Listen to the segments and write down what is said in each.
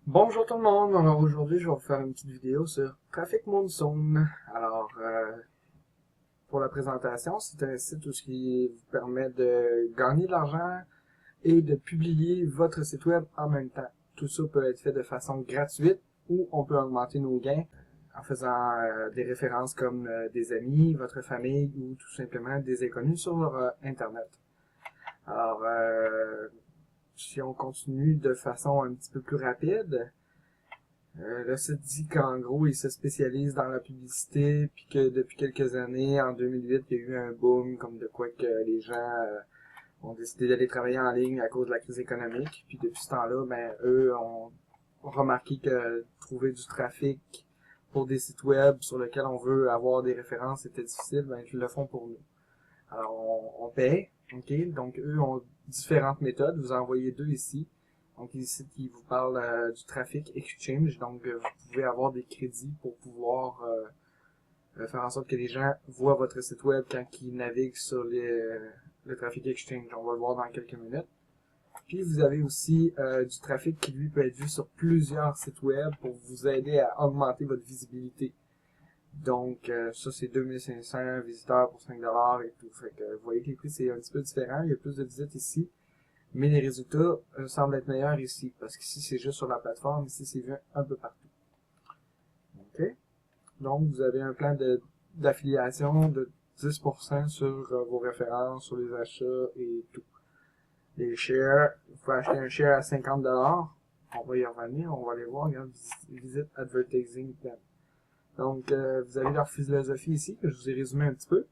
Bonjour tout le monde, alors aujourd'hui je vais vous faire une petite vidéo sur Traffic Monsoon. Pour la présentation, c'est un site où ce qui vous permet de gagner de l'argent et de publier votre site web en même temps. Tout ça peut être fait de façon gratuite ou on peut augmenter nos gains en faisant des références comme des amis, votre famille ou tout simplement des inconnus sur Internet. Alors, si on continue de façon un petit peu plus rapide, le site dit qu'en gros, il se spécialise dans la publicité, puis que depuis quelques années, en 2008, il y a eu un boom, comme de quoi que les gens ont décidé d'aller travailler en ligne à cause de la crise économique. Puis depuis ce temps-là, ben eux ont remarqué que trouver du trafic pour des sites web sur lesquels on veut avoir des références était difficile, ben ils le font pour nous. Alors on paie, ok? Donc eux ont différentes méthodes. Vous en voyez deux ici. Donc ici, qui vous parle du trafic exchange. Donc vous pouvez avoir des crédits pour pouvoir faire en sorte que les gens voient votre site web quand ils naviguent sur le trafic exchange. On va le voir dans quelques minutes. Puis vous avez aussi du trafic qui lui peut être vu sur plusieurs sites web pour vous aider à augmenter votre visibilité. Donc ça c'est 2500 visiteurs pour 5$ et tout. Fait que vous voyez que les prix c'est un petit peu différent. Il y a plus de visites ici. Mais les résultats semblent être meilleurs ici, parce qu'ici c'est juste sur la plateforme, ici c'est vu un peu partout. OK? Donc vous avez un plan d'affiliation de 10% sur vos références, sur les achats et tout. Les shares, vous pouvez acheter un share à 50$. On va y revenir, on va aller voir, regarde, Visit Advertising Plan. Donc vous avez leur philosophie ici, que je vous ai résumé un petit peu.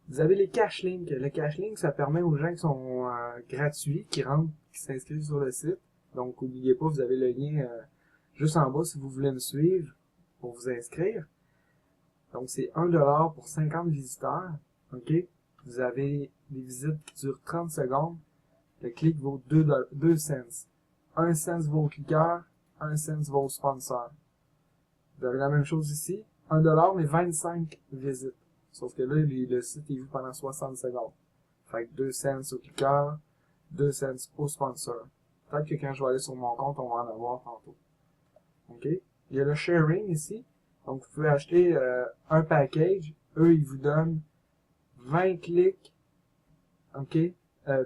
Vous avez les cash links. Le cash link, ça permet aux gens qui sont gratuits, qui rentrent, qui s'inscrivent sur le site. Donc, n'oubliez pas, vous avez le lien juste en bas si vous voulez me suivre pour vous inscrire. Donc, c'est 1$ pour 50 visiteurs. OK? Vous avez des visites qui durent 30 secondes. Le clic vaut 2 cents. 1 cent vaut au cliqueur, 1 cent vaut au sponsor. Vous avez la même chose ici. 1$ mais 25 visites. Sauf que là, le site est vu pendant 60 secondes. Fait que 2 cents au cliqueur, 2 cents au sponsor. Peut-être que quand je vais aller sur mon compte, on va en avoir tantôt. OK? Il y a le sharing ici. Donc, vous pouvez acheter un package. Eux, ils vous donnent 20 clics. OK?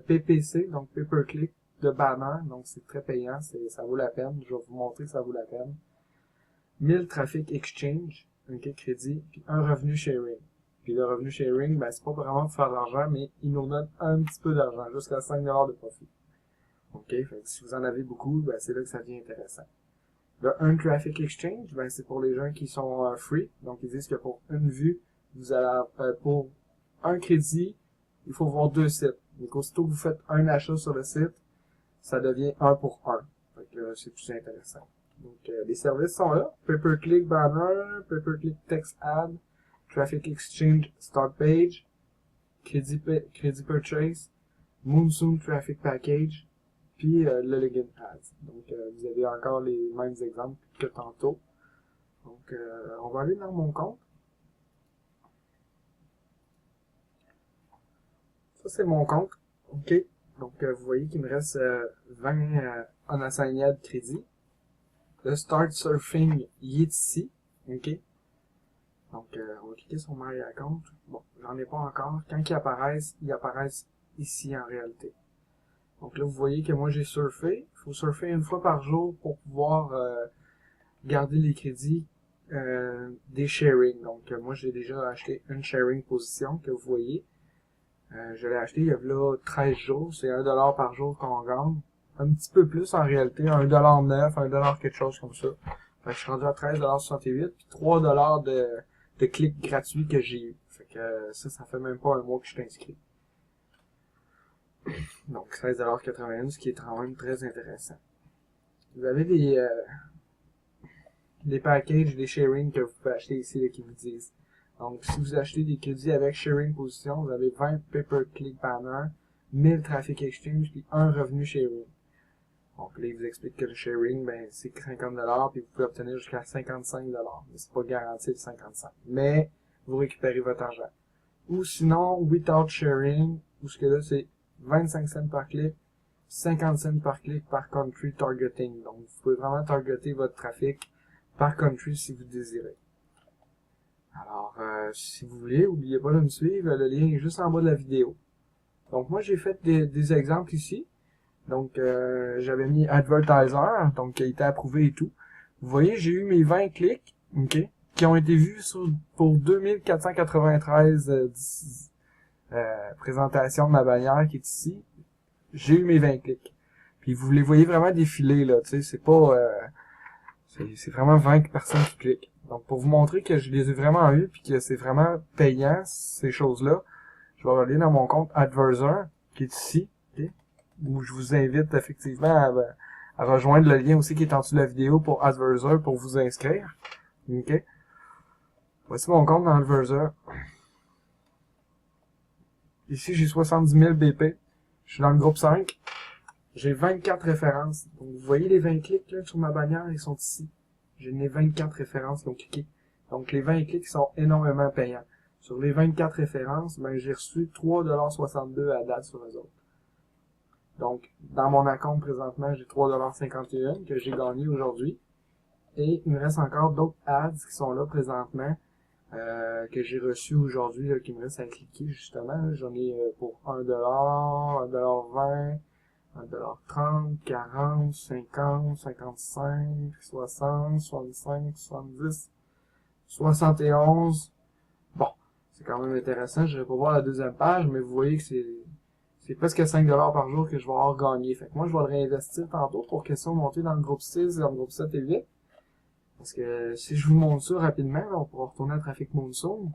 PPC, donc pay per click de banner. Donc, c'est très payant. Ça vaut la peine. Je vais vous montrer que ça vaut la peine. 1000 traffic exchange, OK, crédit, puis un revenu sharing. Puis le revenu sharing, ben, c'est pas vraiment pour faire de l'argent, mais il nous donne un petit peu d'argent, jusqu'à 5$ de profit. OK, fait que si vous en avez beaucoup, ben, c'est là que ça devient intéressant. Le Earn Traffic Exchange, ben, c'est pour les gens qui sont free. Donc, ils disent que pour une vue, vous allez, pour un crédit, il faut voir 2 sites. Donc, aussitôt que vous faites un achat sur le site, ça devient 1 pour 1. Fait que c'est plus intéressant. Donc, les services sont là. Pay-per-click banner, pay-per-click text ad, traffic exchange start page, crédit purchase, monsoon traffic package, puis le login ads. Donc, vous avez encore les mêmes exemples que tantôt. Donc, on va aller dans mon compte. Ça, c'est mon compte. OK. Donc, vous voyez qu'il me reste 20 unassigned crédits. Le Start Surfing, il est ici. OK. Donc, on va cliquer sur My Account. Bon, j'en ai pas encore. Quand ils apparaissent ici en réalité. Donc là, vous voyez que moi, j'ai surfé. Il faut surfer une fois par jour pour pouvoir garder les crédits des sharing. Donc, moi, j'ai déjà acheté une sharing position que vous voyez. Je l'ai acheté il y a là 13 jours. C'est 1$ par jour qu'on gagne. Un petit peu plus en réalité. 1$ 9, 1$ quelque chose comme ça. Fait que je suis rendu à 13,68$, puis 3$ de clics gratuits que j'ai eu. Fait que ça fait même pas un mois que je suis inscrit. Donc 13,81$, ce qui est quand même très intéressant. Vous avez des packages, des sharing que vous pouvez acheter ici là, qui vous disent. Donc si vous achetez des crédits avec sharing position, vous avez 20 pay-per-click banner, 1000 traffic exchange, puis un revenu sharing. Donc là, il vous explique que le sharing, ben, c'est 50$, puis vous pouvez obtenir jusqu'à 55$. Mais c'est pas garanti de 55$. Mais, vous récupérez votre argent. Ou sinon, without sharing, où ce que là, c'est 25 cents par clic, 50 cents par clic par country targeting. Donc, vous pouvez vraiment targeter votre trafic par country si vous désirez. Alors, si vous voulez, n'oubliez pas de me suivre. Le lien est juste en bas de la vidéo. Donc, moi, j'ai fait des exemples ici. Donc, j'avais mis advertiser, donc qui a été approuvé et tout. Vous voyez, j'ai eu mes 20 clics, ok, qui ont été vus pour 2493 présentations de ma bannière qui est ici. J'ai eu mes 20 clics. Puis vous les voyez vraiment défiler, là, tu sais, c'est pas... c'est vraiment 20 personnes qui cliquent. Donc, pour vous montrer que je les ai vraiment eus, puis que c'est vraiment payant, ces choses-là, je vais aller dans mon compte Adverser, qui est ici, okay, où je vous invite effectivement à rejoindre le lien aussi qui est en dessous de la vidéo pour Adverser pour vous inscrire. Ok. Voici mon compte dans Adverser. Ici, j'ai 70 000 BP. Je suis dans le groupe 5. J'ai 24 références. Donc, vous voyez les 20 clics là, sur ma bannière, ils sont ici. J'ai les 24 références qui ont cliqué. Donc, les 20 clics sont énormément payants. Sur les 24 références, ben, j'ai reçu 3,62 $ à date sur eux autres. Donc, dans mon compte présentement, j'ai 3,51 $ que j'ai gagné aujourd'hui. Et il me reste encore d'autres ads qui sont là présentement, que j'ai reçus aujourd'hui, qui me reste à cliquer justement. J'en ai pour 1 $, 1,20 $, 1,30 $, 40, 50, 55, 60, 65, 70, 71. Bon, c'est quand même intéressant. Je vais pas voir la deuxième page, mais vous voyez que c'est presque 5 $ par jour que je vais avoir gagné. Fait que moi, je vais le réinvestir tantôt pour que ça monte dans le groupe 6, dans le groupe 7 et 8. Parce que si je vous montre ça rapidement, là, on pourra retourner à Traffic Monsoon.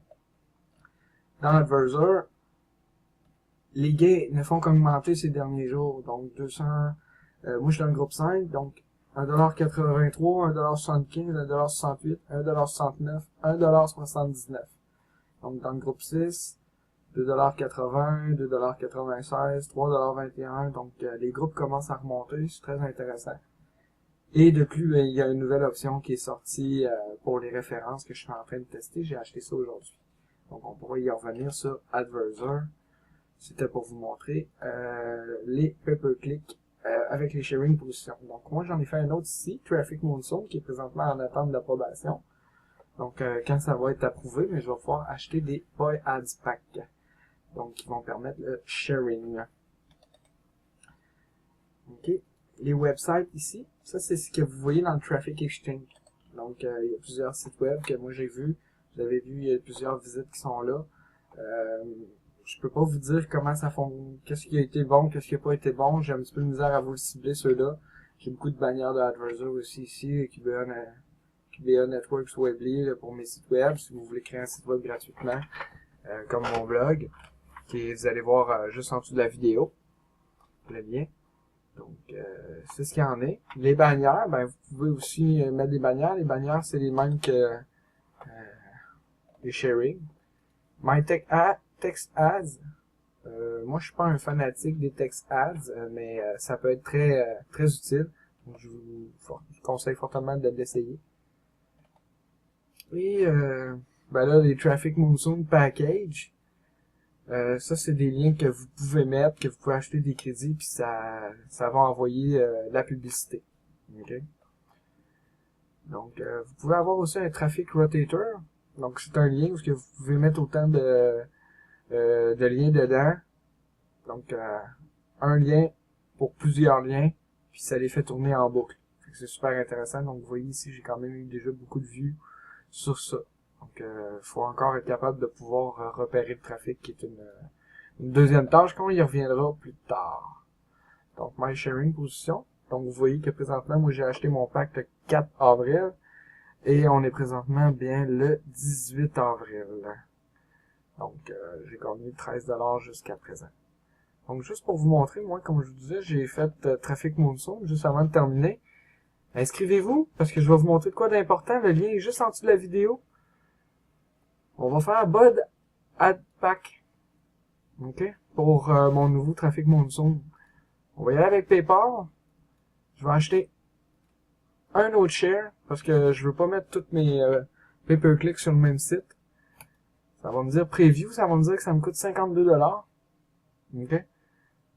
Dans Adverser, les gains ne font qu'augmenter ces derniers jours. Donc 200, moi je suis dans le groupe 5, donc 1,83 $, 1,75 $, 1,68 $, 1,69 $, 1,79 $. Donc dans le groupe 6, 2,80 $, 2,96 $, 3,21 $. Donc les groupes commencent à remonter, c'est très intéressant. Et de plus, il y a une nouvelle option qui est sortie pour les références que je suis en train de tester. J'ai acheté ça aujourd'hui. Donc on pourra y revenir sur Adverser. C'était pour vous montrer les pay-per-click avec les sharing positions. Donc moi j'en ai fait un autre ici, Traffic Monsoon, qui est présentement en attente d'approbation. Donc quand ça va être approuvé, mais je vais pouvoir acheter des Buy Ads Pack. Donc qui vont permettre le sharing. Ok. Les websites ici, ça c'est ce que vous voyez dans le Traffic Exchange. Donc il y a plusieurs sites web que moi j'ai vus. Vous avez vu, il y a plusieurs visites qui sont là. Je peux pas vous dire comment ça fonctionne, qu'est-ce qui a été bon, qu'est-ce qui a pas été bon. J'ai un petit peu de misère à vous le cibler ceux-là. J'ai beaucoup de bannières de Adverser aussi ici, QBA Networks Webly là, pour mes sites web, si vous voulez créer un site web gratuitement, comme mon blog, vous allez voir juste en dessous de la vidéo, le lien. Donc, c'est ce qu'il y en est. Les bannières, ben, vous pouvez aussi mettre des bannières. Les bannières, c'est les mêmes que les sharing. Text Ads. Moi, je suis pas un fanatique des Text Ads, mais ça peut être très utile. Donc, je vous conseille fortement de l'essayer. Et ben là, les Traffic Monsoon Package. Ça, c'est des liens que vous pouvez mettre, que vous pouvez acheter des crédits, puis ça va envoyer la publicité. Okay? Donc, vous pouvez avoir aussi un Traffic Rotator. Donc, c'est un lien où vous pouvez mettre autant de liens dedans. Donc, un lien pour plusieurs liens, puis ça les fait tourner en boucle. C'est super intéressant. Donc, vous voyez ici, j'ai quand même eu déjà beaucoup de vues sur ça. Donc, faut encore être capable de pouvoir repérer le trafic, qui est une deuxième tâche qu'on y reviendra plus tard. Donc, My Sharing Position. Donc, vous voyez que présentement, moi, j'ai acheté mon pack le 4 avril. Et on est présentement bien le 18 avril. Donc, j'ai gagné 13 $ jusqu'à présent. Donc, juste pour vous montrer, moi, comme je vous disais, j'ai fait Traffic Monsoon juste avant de terminer. Inscrivez-vous, parce que je vais vous montrer de quoi d'important. Le lien est juste en dessous de la vidéo. On va faire Bud Ad Pack. OK? Pour mon nouveau Traffic Monsoon. On va y aller avec PayPal. Je vais acheter un autre share, parce que je veux pas mettre toutes mes pay-per-click sur le même site. Ça va me dire preview, ça va me dire que ça me coûte 52 $. OK?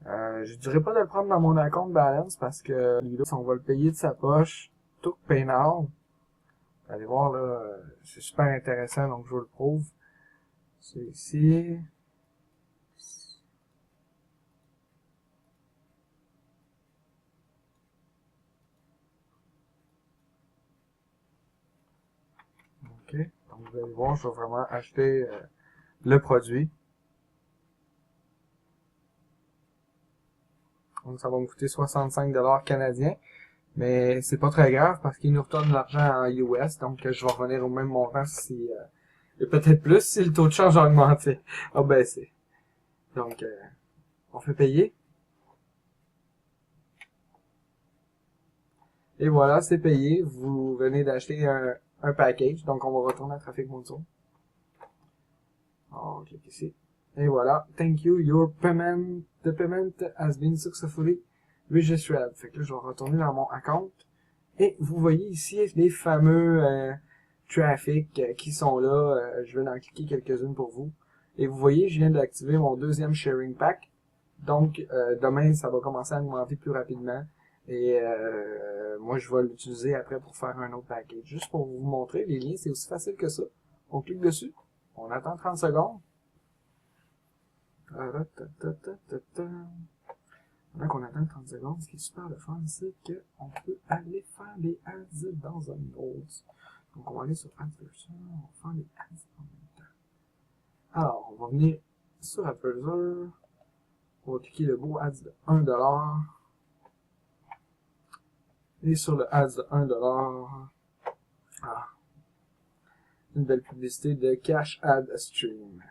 Je dirais pas de le prendre dans mon account balance parce que lui, là, on va le payer de sa poche, tout pay now. Allez voir là, c'est super intéressant, donc je vous le prouve. C'est ici. OK. Donc vous allez voir, je vais vraiment acheter le produit. Donc ça va me coûter 65$ canadiens. Mais c'est pas très grave parce qu'il nous retourne l'argent en US, donc je vais revenir au même montant si et peut-être plus si le taux de change a augmenté, a baissé. Donc on fait payer. Et voilà, c'est payé. Vous venez d'acheter un package, donc on va retourner à Traffic Monzo. On clique ici. Et voilà, thank you, the payment has been successfully registered. Fait que là, je vais retourner dans mon account. Et vous voyez ici les fameux traffic qui sont là. Je vais en cliquer quelques-unes pour vous. Et vous voyez, je viens d'activer mon deuxième sharing pack. Donc, demain, ça va commencer à augmenter plus rapidement. Et moi, je vais l'utiliser après pour faire un autre package. Juste pour vous montrer, les liens, c'est aussi facile que ça. On clique dessus. On attend 30 secondes. Pendant qu'on attend 30 secondes, ce qui est super le fun, c'est qu'on peut aller faire des ads dans un autre. Donc, on va aller sur Advertiser, on va faire les ads en même temps. Alors, on va venir sur Advertiser, on va cliquer le beau ads de 1$. Et sur le ads de 1$, une belle publicité de Cash Ad Stream.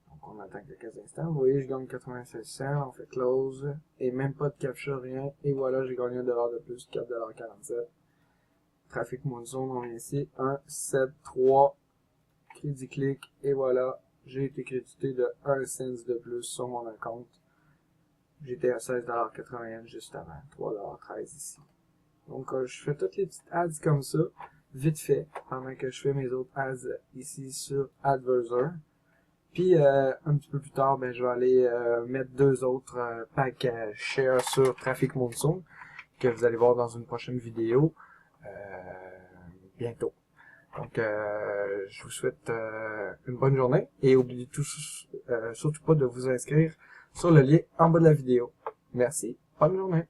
Donc, on attend quelques instants. Vous voyez, je gagne 96 cents, on fait close, et même pas de capture, rien. Et voilà, j'ai gagné $1 de plus, 4,47$. Traffic Monzo, on est ici, 1, 7, 3, crédit clic, et voilà, j'ai été crédité de 1 cent de plus sur mon compte. J'étais à 16,81$ juste avant, 3,13$ ici. Donc, je fais toutes les petites ads comme ça, vite fait, pendant que je fais mes autres ads ici sur Advertiser. Puis, un petit peu plus tard, ben, je vais aller mettre deux autres packs share sur Traffic Monzo, que vous allez voir dans une prochaine vidéo, bientôt. Donc, je vous souhaite une bonne journée, et n'oubliez surtout pas de vous inscrire sur le lien en bas de la vidéo. Merci, bonne journée.